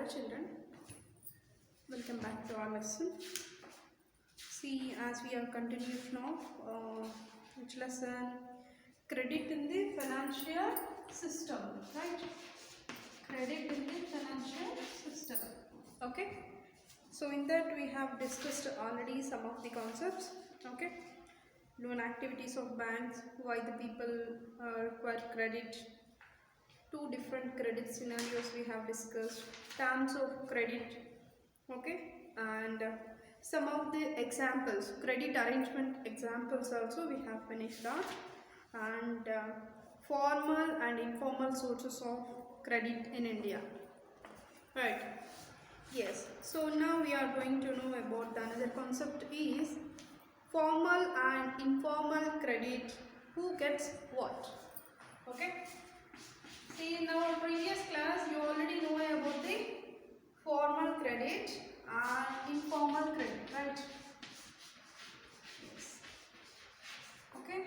children, welcome back to our lesson. See, as we are continuing now, which lesson? Credit in the financial system, right? Credit in the financial system. Okay. So in that we have discussed already some of the concepts. Okay. Loan activities of banks, why the people require credit. Two different credit scenarios we have discussed, terms of credit, okay, and some of the examples, credit arrangement examples also we have finished off, and formal and informal sources of credit in India, right? Yes, so now we are going to know about the another concept is formal and informal credit, who gets what, okay. See, in our previous class, you already know about the formal credit and informal credit, right? Yes. Okay.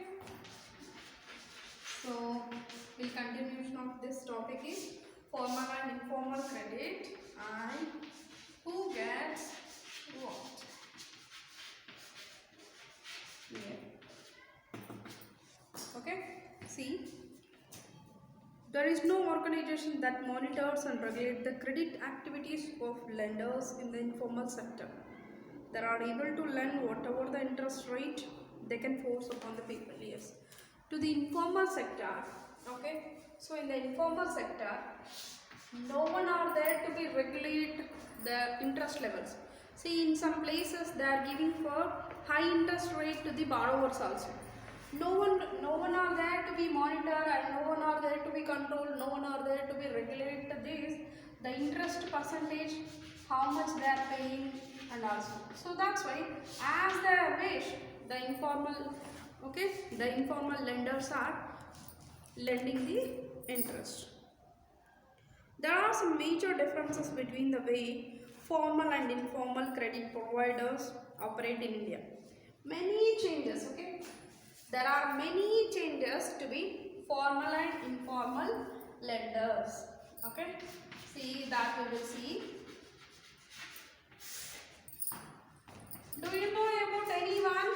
So, the continuation of this topic is formal and informal credit and who gets what. Yeah. Okay. See. There is no organization that monitors and regulates the credit activities of lenders in the informal sector. They are able to lend whatever the interest rate they can force upon the people. Yes. To the informal sector, okay. So in the informal sector, no one are there to be regulate the interest levels. See, in some places they are giving for high interest rate to the borrowers also. No one are there to be monitored, and no one are there to be controlled, no one are there to be regulate this, the interest percentage, how much they are paying, and also. So that's why, as they wish, the informal, okay, the informal lenders are lending the interest. There are some major differences between the way formal and informal credit providers operate in India. Many changes, okay. There are many changes to be formal and informal lenders. Okay. See that we will see. Do you know about anyone?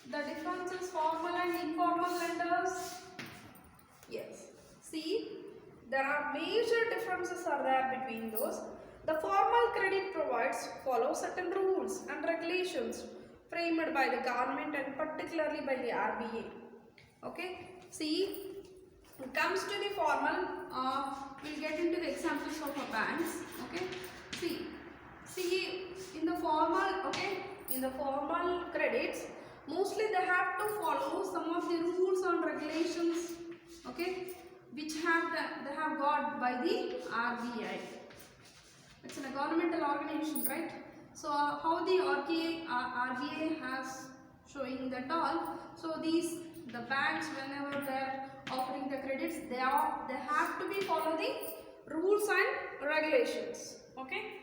The differences formal and informal lenders? Yes. See, there are major differences are there between those. The formal credit provides follow certain rules and regulations framed by the government and particularly by the RBI. Okay. See, it comes to the formal, we'll get into the examples of our banks. Okay. See, in the formal, okay, in the formal credits, mostly they have to follow some of the rules and regulations, okay, which they have got by the RBI. It's a governmental organization, right? So how the RBI has showing that all. So the banks, whenever they are offering the credits, they have to be follow the rules and regulations. Okay,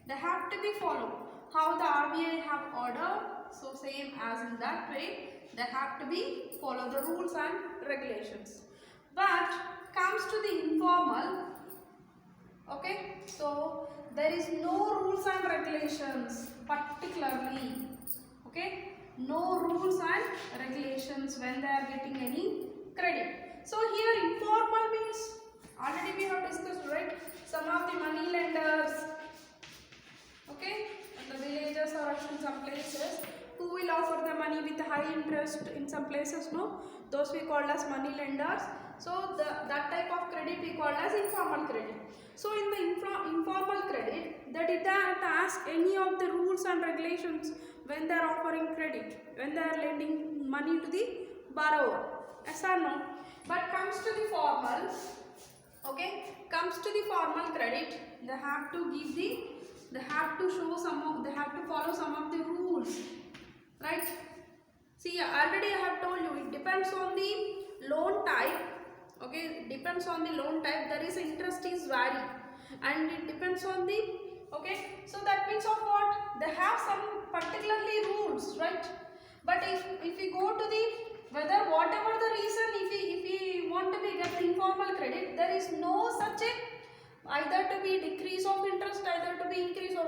they have to be follow how the RBI have ordered. So same as in that way, they have to be follow the rules and regulations. But comes to the informal. Okay, so there is no rules and regulations particularly, okay, no rules and regulations when they are getting any credit. So here informal means, already we have discussed, right, some of the money lenders, okay, in the villages or in some places, who will offer the money with high interest in some places, no, those we call as money lenders. So that type of credit we call as informal credit. So in the informal credit, they did not ask any of the rules and regulations when they are offering credit, when they are lending money to the borrower. Yes or no? But comes to the formal, okay, comes to the formal credit, they have to follow some of the rules, right? See, already I have told you, it depends on the loan type. Okay, depends on the loan type, there is interest is vary, and it depends on the, okay, so that means of what, they have some particularly rules, right? But if we go to the, whether whatever the reason, if we want to get the informal credit, there is no such a either to be decrease of interest, either to be increase of,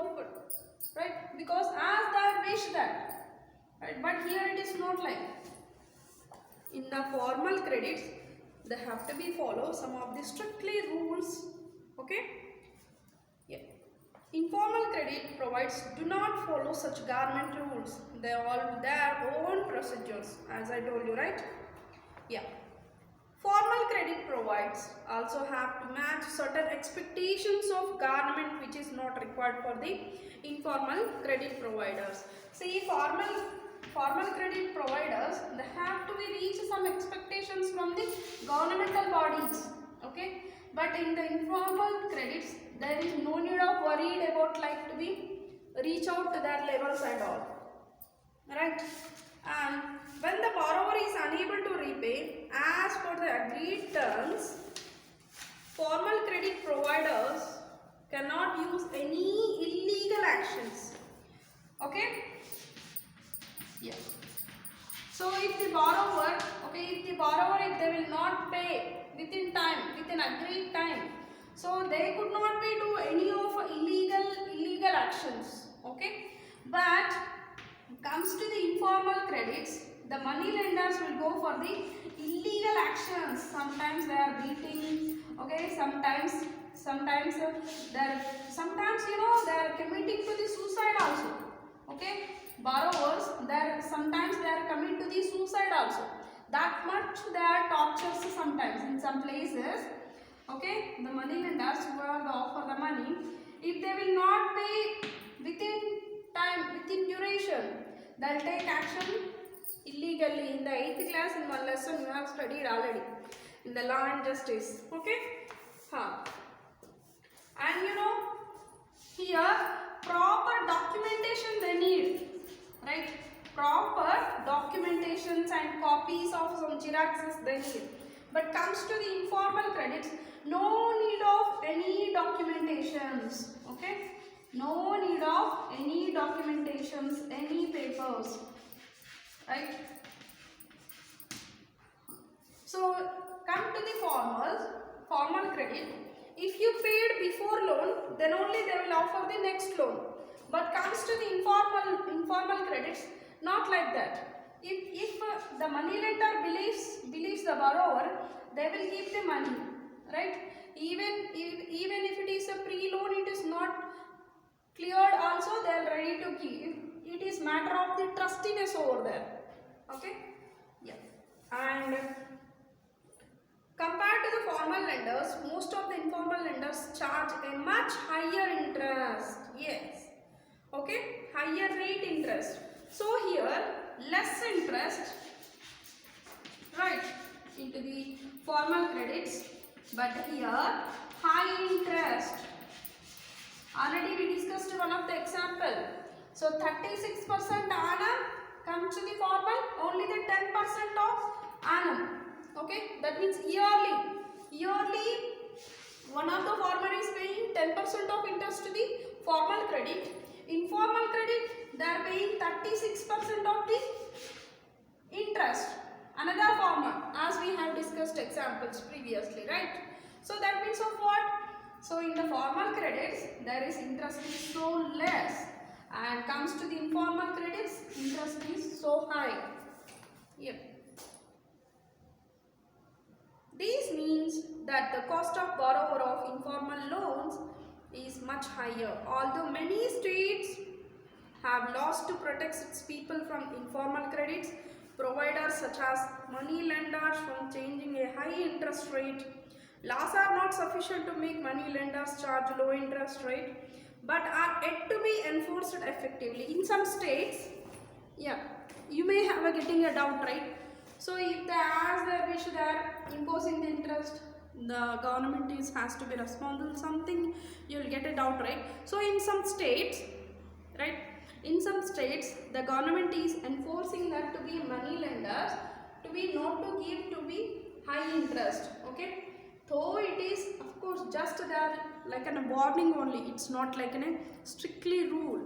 right? Because as they wish that, right? But here it is not like. In the formal credits, they have to be follow some of the strictly rules. Okay. Yeah. Informal credit provides do not follow such government rules. They all their own procedures, as I told you, right? Yeah. Formal credit provides also have to match certain expectations of government which is not required for the informal credit providers. See, formal credit providers, they have to be reach some expectations from the governmental bodies. Okay, but in the informal credits, there is no need of worried about like to be reach out to their levels and all, right? And when the borrower is unable to repay as per the agreed terms, formal credit providers cannot use any illegal actions. Okay? Yeah. So if the borrower, if they will not pay within time, within agreed time, so they could not be do any of illegal actions. Okay? But comes to the informal credits, the money lenders will go for the illegal actions. Sometimes they are beating, okay, sometimes they are committing to the suicide also. Okay, borrowers, sometimes they are committing to the suicide also. That much they are tortures sometimes in some places. Okay, the money lenders who are offer the money, if they will not pay within time, within duration, they will take action illegally. In the 8th class, in one lesson you have studied already in the law and justice. Okay, and you know, here proper documentation they need, right? Proper documentations and copies of some xeroxes they need. But comes to the informal credits, no need of any documentations. Okay, no need of any documentations, any papers, right? So come to the formal credit. If you paid before loan, then only they will offer the next loan. But comes to the informal credits, not like that. If the money lender believes the borrower, they will give the money, right? Even if it is a pre-loan, it is not cleared also, they are ready to give. It is matter of the trustiness over there. Okay? Yeah. And compared to the formal lenders, most of the informal lenders charge a much higher interest. Yes. Okay? Higher rate interest. So here, less interest, right, into the formal credits, but here, high interest. Already we discussed one of the example. So 36% annum comes to the formal, only the 10% of annum. Okay, that means yearly one of the farmer is paying 10% of interest to the formal credit. Informal credit, they are paying 36% of the interest. Another farmer, as we have discussed examples previously, right? So that means of what? So in the formal credits, there is interest is so less, and comes to the informal credits, interest is so high. Yep. This means that the cost of borrower of informal loans is much higher. Although many states have laws to protect its people from informal credits, providers such as money lenders from changing a high interest rate. Laws are not sufficient to make money lenders charge low interest rate, but are yet to be enforced effectively. In some states, yeah, you may have a getting a doubt, right? So if they ask their wish, they are imposing the interest, the government has to be responsible, something, you will get a doubt, right? So in some states, right, in some states, the government is enforcing that to be money lenders, to be not to give to be high interest, okay? Though it is, of course, just there like a warning only, it's not like a strictly rule,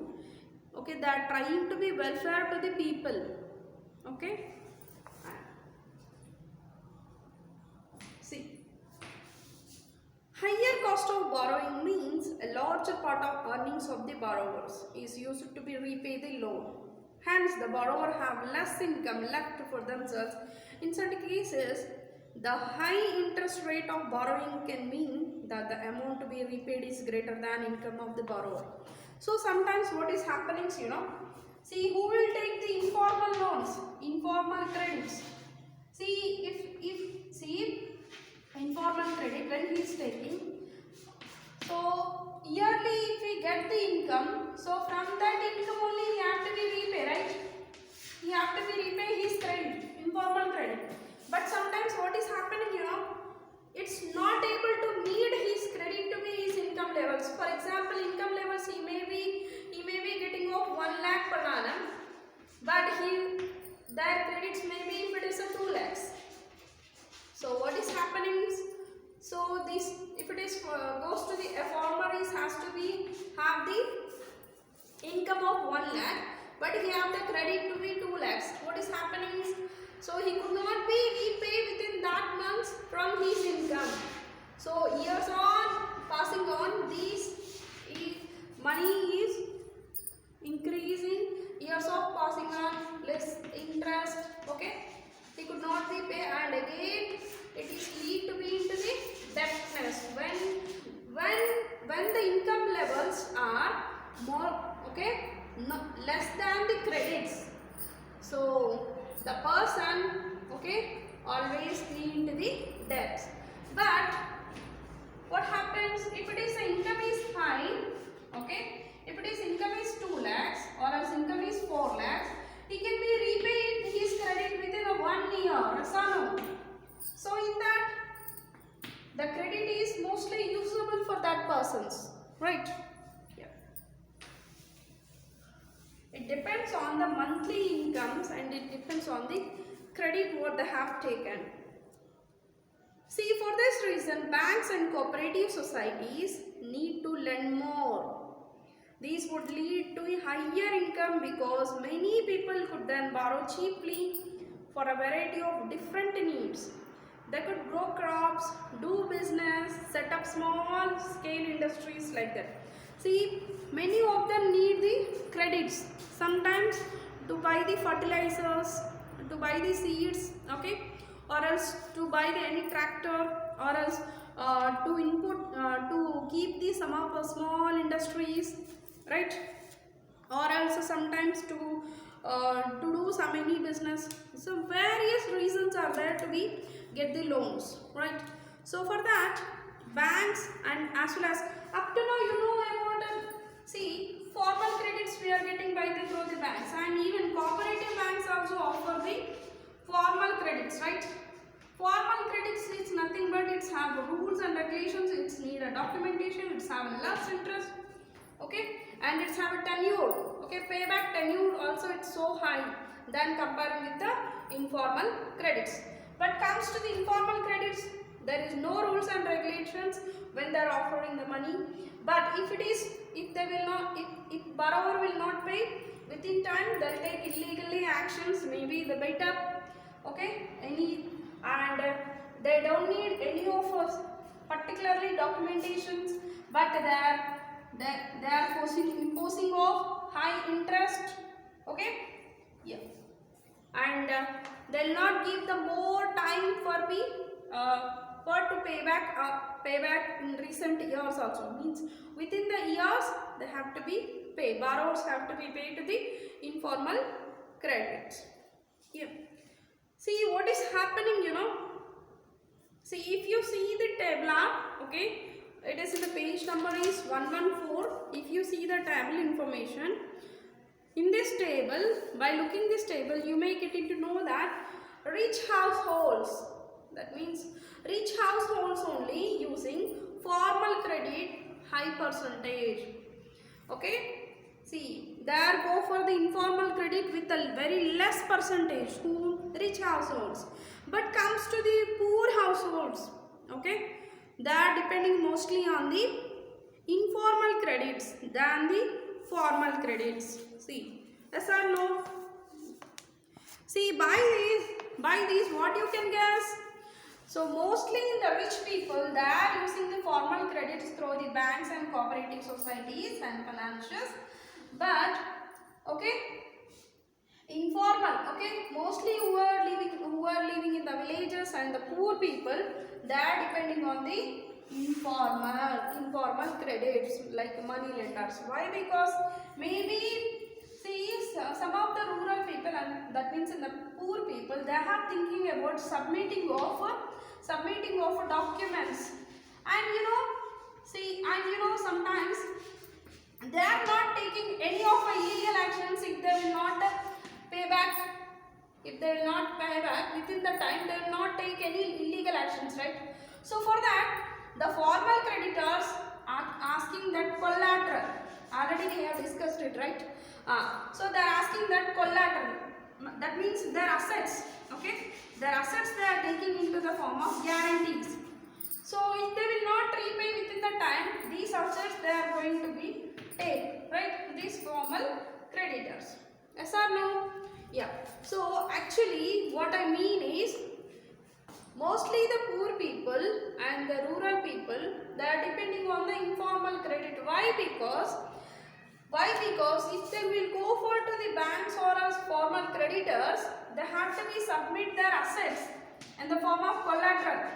okay? They are trying to be welfare to the people, okay? See, higher cost of borrowing means a larger part of earnings of the borrowers is used to be repay the loan. Hence, the borrower have less income left for themselves. In certain cases, the high interest rate of borrowing can mean that the amount to be repaid is greater than income of the borrower. So sometimes what is happening is, see, who will take the informal loans, informal credits? See, if informal credit when he is taking, so yearly if we get the income, so from that income only he have to be repay, right? He have to be repay his credit, informal credit. But sometimes what is happening, it's not able to meet his credit to be his income levels. For example, income levels he may be getting of 1 lakh per annum, but their credits may be if it is a 2 lakhs. So what is happening is, so this if it is goes to the farmer is has to be have the income of 1 lakh, but he have the credit to be 2 lakhs. What is happening is, so he could not be repaid within that month from his income. So years on passing on, these money is increasing, years of passing on, less interest, okay, he could not be paid, and again it is lead to be into the debtness when the income levels are more, okay, less than the credits. So the person, okay, always lead into the debts. But what happens if it is the income is high, okay, if it is income is 2 lakhs or else income is 4 lakhs, he can be repaid his credit within a 1 year. So in that, the credit is mostly usable for that persons, right? Yeah. It depends on the monthly incomes and it depends on the credit what they have taken. See, for this reason, banks and cooperative societies need to lend more. These would lead to a higher income because many people could then borrow cheaply for a variety of different needs. They could grow crops, do business, set up small scale industries like that. See, many of them need the credits. Sometimes to buy the fertilizers, to buy the seeds, okay, or else to buy the any tractor, or else to input to keep the some of the small industries, right, or also sometimes to do some any business. So various reasons are there to be get the loans, right? So for that, banks and as well as up to now about see, formal credits we are getting by the through the banks, and even cooperative banks also offer the formal credits, right? Formal credits is nothing but it's have rules and regulations, it's need a documentation, it's have less interest, okay, and it's have a tenure, okay, payback tenure also it's so high than comparing with the informal credits. But comes to the informal credits, there is no rules and regulations when they are offering the money. But if they will not, if borrower will not pay within time, they'll take illegally actions, maybe the beat up, okay, and they don't need any of us particularly documentations, but they are imposing of high interest, okay, yeah, and they'll not give the more time for to pay back in recent years also, means within the years they have to be paid, borrowers have to be paid to the informal credits. Yeah. See what is happening, see, if you see the table, okay, it is in the page number is 114. If you see the table information, in this table, by looking this table, you may get to know that rich households, that means rich households only using formal credit high percentage, okay. See, there go for the informal credit with a very less percentage, who rich households. But comes to the poor households, okay, they are depending mostly on the informal credits than the formal credits. See, yes or no? See, by these what you can guess? So mostly in the rich people, they are using the formal formal credits through the banks and cooperative societies and financiers, but okay, informal, okay, mostly who are living in the villages and the poor people, they are depending on the informal credits like money lenders. Why? Because maybe see some of the rural people, and that means in the poor people, they are thinking about submitting of documents, and sometimes they are not taking any of illegal actions if they will not pay back. If they will not pay back within the time, they will not take any illegal actions, right? So for that, the formal creditors are asking that collateral. Already we have discussed it, right? So they are asking that collateral. That means their assets. Okay, their assets they are taking into the form of guarantees. So if they will not repay within the time, these assets they are going to be taken, right? These formal creditors. Yes or no? Yeah. So actually, what I mean is, mostly the poor people and the rural people, they are depending on the informal credit. Why? Because if they will go for to the banks or as formal creditors, they have to be submit their assets in the form of collateral.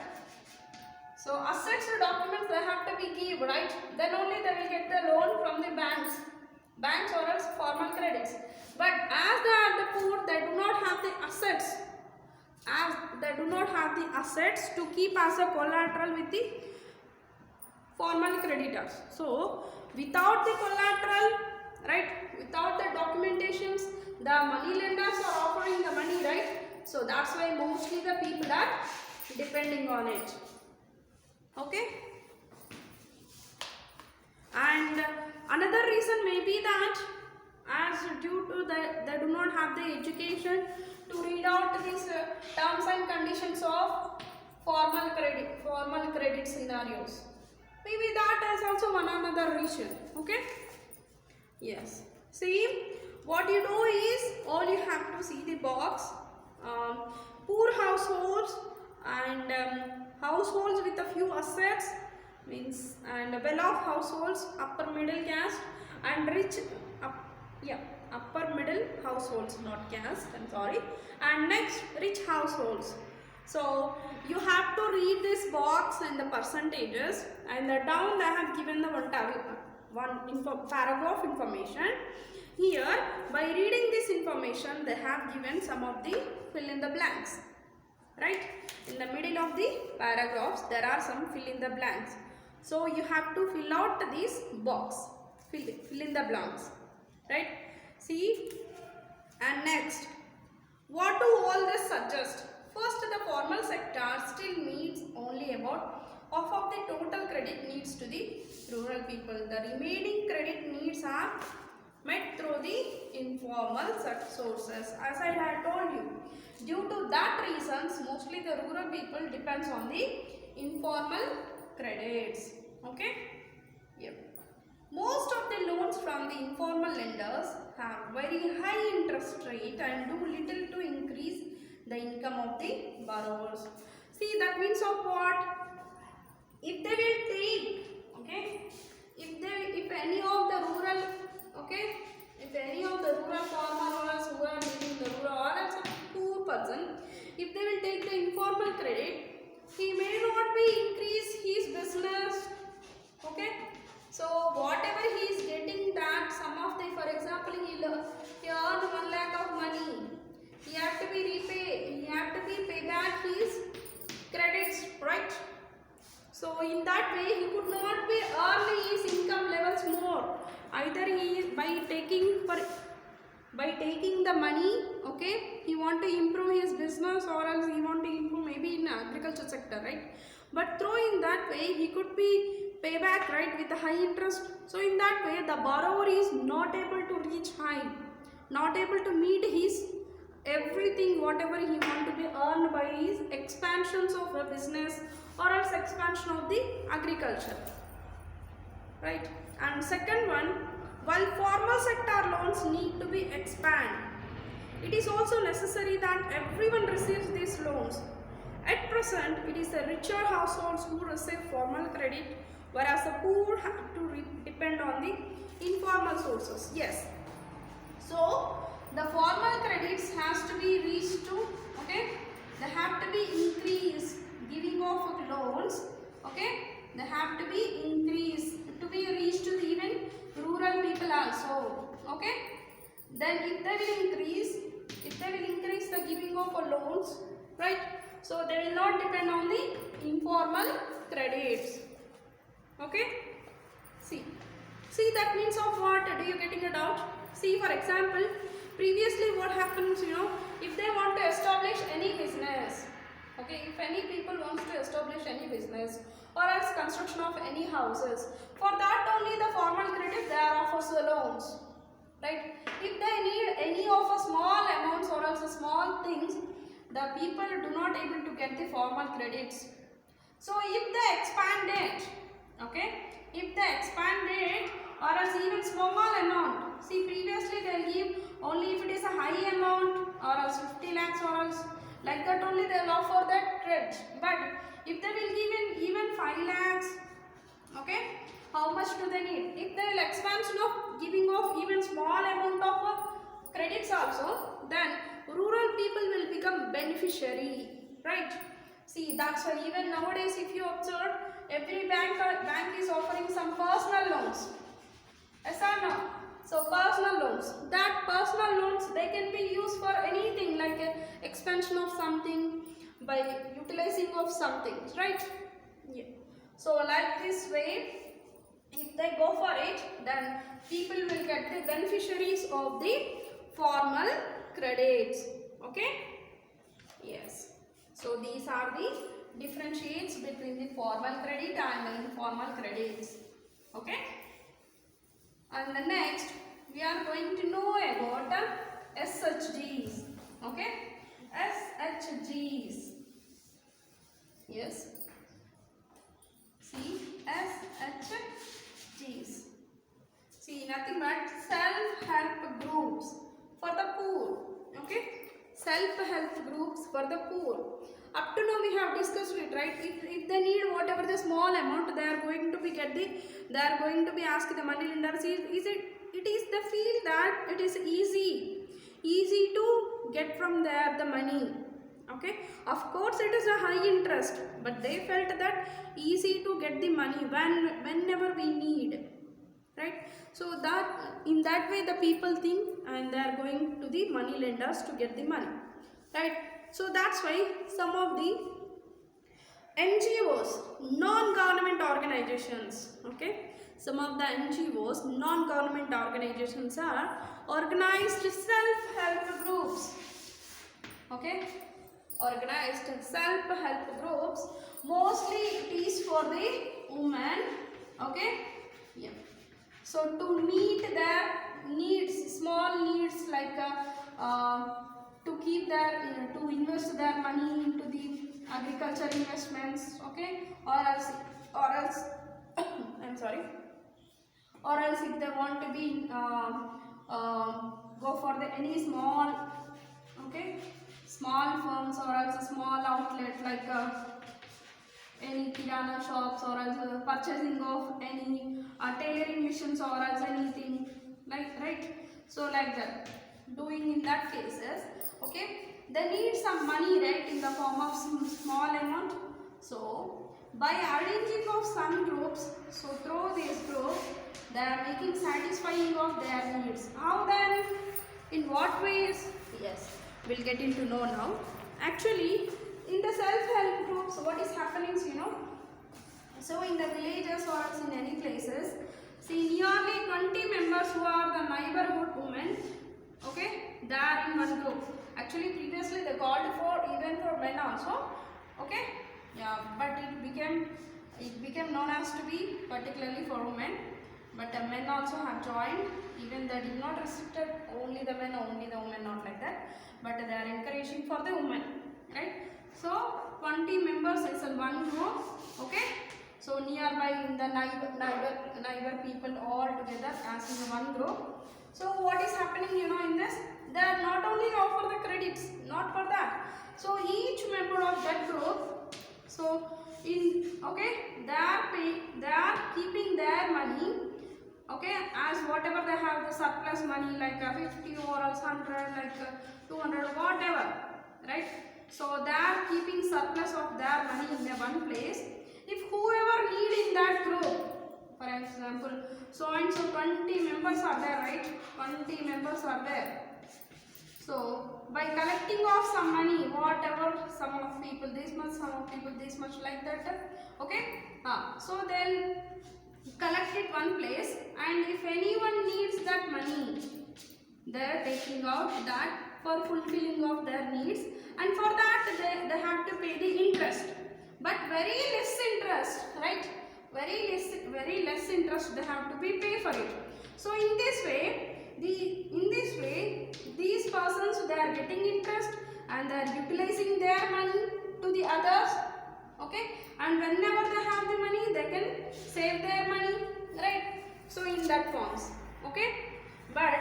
So assets or documents they have to be give, right? Then only they will get the loan from the banks or else formal credits. But as they are the poor, they do not have the assets. As they do not have the assets to keep as a collateral with the formal creditors. So without the collateral, right, without the documentations, the money lenders are offering the money, right? So that's why mostly the people are depending on it. Okay. And another reason may be that as due to they do not have the education to read out these terms and conditions of formal credit scenarios. Maybe that is also one another reason. Okay. Yes. See, what you do is, all you have to see the box, poor households and households with a few assets, means, and well-off households, upper middle caste, and rich, upper middle households, not caste, I'm sorry, and next rich households. So you have to read this box and the percentages, and down they have given the paragraph information. Here, by reading this information, they have given some of the fill in the blanks. Right? In the middle of the paragraphs, there are some fill in the blanks. So you have to fill out this box, fill in the blanks. Right? See, and next, what do all this suggest? First, the formal sector still meets only about half of the total credit needs to the rural people. The remaining credit needs are met through the informal sources. As I had told you, due to that reasons, mostly the rural people depends on the informal credits. Okay? Yep. Most of the loans from the informal lenders have very high interest rate and do little to increase the income of the borrowers. See, that means of what? If they will take, okay, if any of the rural, okay, if any of the rural farmers who are living in the rural or else a poor person, if they will take the informal credit, he may not be increase his business, okay. So whatever he is getting, that some of the, for example, he earned 1 lakh of money, he have to be repay, he have to be pay back his credits, right? So in that way, he could not be earning his income levels more. Either he is by taking the money, okay, he want to improve his business, or else he want to improve maybe in agriculture sector, right? But through in that way, he could be pay back, right, with a high interest. So in that way, the borrower is not able to reach high, not able to meet his everything whatever he want to be earned by his expansions of a business or else expansion of the agriculture, right? And second one, while formal sector loans need to be expanded, it is also necessary that everyone receives these loans. At present, it is the richer households who receive formal credit, whereas the poor have to depend on the informal sources. Yes. So the formal credits has to be reached to, okay, they have to be increased, giving of loans, okay, they have to be increased to be reached to even rural people also, okay. Then if they will increase the giving of loans, right, so they will not depend on the informal credits, okay. See that means of what? Do you getting a doubt? See, for example, previously what happens, if they want to establish any business, okay, if any people wants to establish any business or else construction of any houses, for that only the formal credit they are offers the loans, right. If they need any of a small amounts or else a small things, the people do not able to get the formal credits. So if they expand it, okay, if they expand it or else even small amount, see previously they will give only if it is a high amount or else 50 lakhs or else like that only they will offer that credit. But if they will give even 5 lakhs, okay, how much do they need? If they will expansion of giving of even small amount of credits also, then rural people will become beneficiary, right. See, that's why even nowadays if you observe, every bank is offering some personal loans. Yes or no? So personal loans, that personal loans they can be used for anything like a expansion of something by utilizing of something, right. Yeah. So like this way, if they go for it, then people will get the beneficiaries of the formal credits, okay. Yes. So these are the differentiates between the formal credit and the informal credits, okay. And the next we are going to know about SHGs, okay. SHGs. Yes. See, SHGs. See, nothing but self-help groups for the poor, okay. Self-help groups for the poor. Up to now we have discussed it, right. If they need whatever the small amount, they are going to be they are going to be asked the money lenders. It is they feel that it is easy to get from there the money, okay. Of course it is a high interest, but they felt that easy to get the money whenever we need, right. So that in that way the people think and they are going to the money lenders to get the money, right. So that's why some of the NGOs, non-government organizations, okay, some of the NGOs, non-government organizations are organized self-help groups, okay, organized self-help groups. Mostly it is for the women, okay. Yeah. So to meet their needs, small needs like to keep their to invest their money into the agriculture investments, okay, or else I'm sorry, or else if they want to be go for the any small, okay, small firms or else a small outlet like any kirana shops or else purchasing of any tailoring machines or else anything like, right. So like that, doing in that cases, okay, they need some money, right, in the form of some small amount. So by arranging of some groups, so through this group they are making satisfying of their needs. How then? In what ways? Yes, we'll get into know now. Actually, in the self-help groups, what is happening is, so in the villages or in any places, see nearly 20 members who are the neighborhood women, okay, they are in one group. Actually, previously they called for even for men also, okay, yeah, but it became known as to be particularly for women, but men also have joined. Even they did not restricted only the men, only the women, not like that, but they are encouraging for the women, right. So 20 members is in one group, okay. So nearby in the neighbor people all together as in one group. So what is happening, in this? They are not only offer the credits, not for that. So each member of that group, so in, okay, they are whatever they have the surplus money like 50 or else 100, like 200, whatever, right? So they are keeping surplus of their money in the one place. If whoever need in that group, for example, so and so 20 members are there, right? 20 members are there. So by collecting of some money, whatever, some of people this much, some of people this much, like that, okay? So they'll collect it one place, and if anyone needs that money, they're taking out that for fulfilling of their needs, and for that they have to pay the interest, but very less interest, right? Very less interest they have to be pay for it. So in this way, these persons, they are getting interest and they are utilizing their money to the others, okay? And whenever they have the money, they can save their money, right? So in that forms, okay? But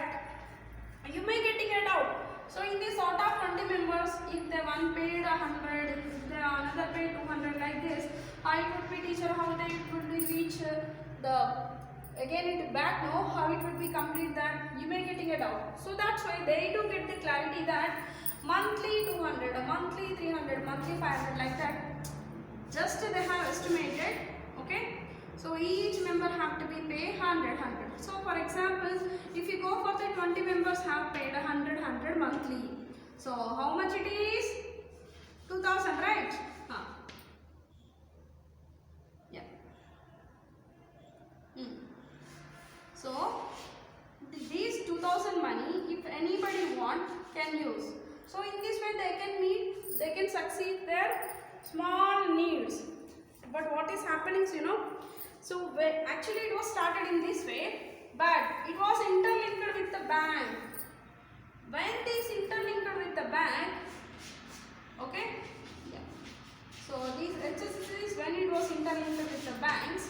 you may getting it out. So in this sort of 20 members, if the one paid 100, if the another paid 200, like this, how it would be, teacher, how they would be reach again it back, no, how it would be complete, that you may getting it out. So that's why they do get the clarity that monthly 200, a monthly 300, monthly 500, like that. Just they have estimated, okay? So each member have to be pay 100. So for example, if you go for the 20 members have paid 100 monthly. So how much it is? 2000, right? Yeah. So these 2000 money, if anybody want, can use. So in this way they can succeed their small needs. But what is happening is, so actually it was started in this way, but it was interlinked with the bank. When this interlinked with the bank, okay, yeah. So these HSCs, when it was interlinked with the banks,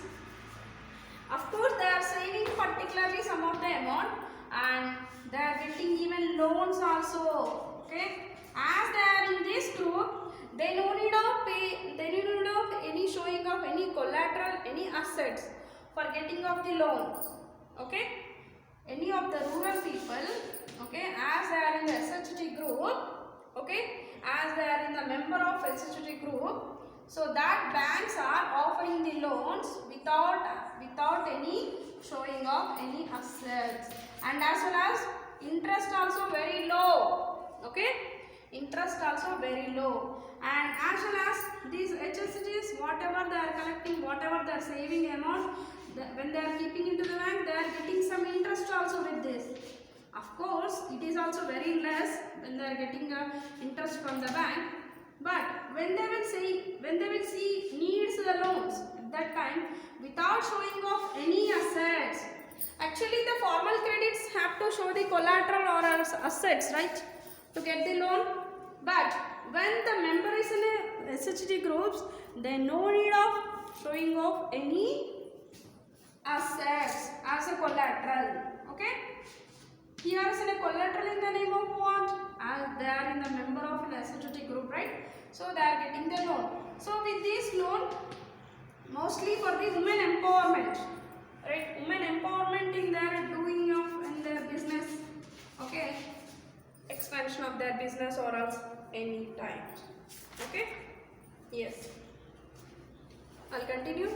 of course they are saving particularly some of the amount, and they are getting even loans also, okay. As they are in this group, they no need of any showing of any collateral, any assets for getting of the loan, okay. Any of the rural people, okay, as they are in the SHG group, okay, as they are in the member of SHG group, so that banks are offering the loans without any showing of any assets, and as well as interest also very low, okay, interest also very low. And as well as these HSGs, whatever they are collecting, whatever they are saving amount, when they are keeping into the bank, they are getting some interest also with this. Of course, it is also very less when they are getting interest from the bank. But when they will see needs the loans at that time without showing of any assets. Actually, the formal credits have to show the collateral or assets, right, to get the loan. But when the member is in a SHG groups, they no need of showing of any assets as a collateral, okay. Here is a collateral in the name of what? As they are in the member of an SHG group, right? So they are getting the loan. So with this loan, mostly for the women empowerment, right? Women empowerment in their doing of in their business, okay, expansion of their business or else any time, okay. Yes, I'll continue.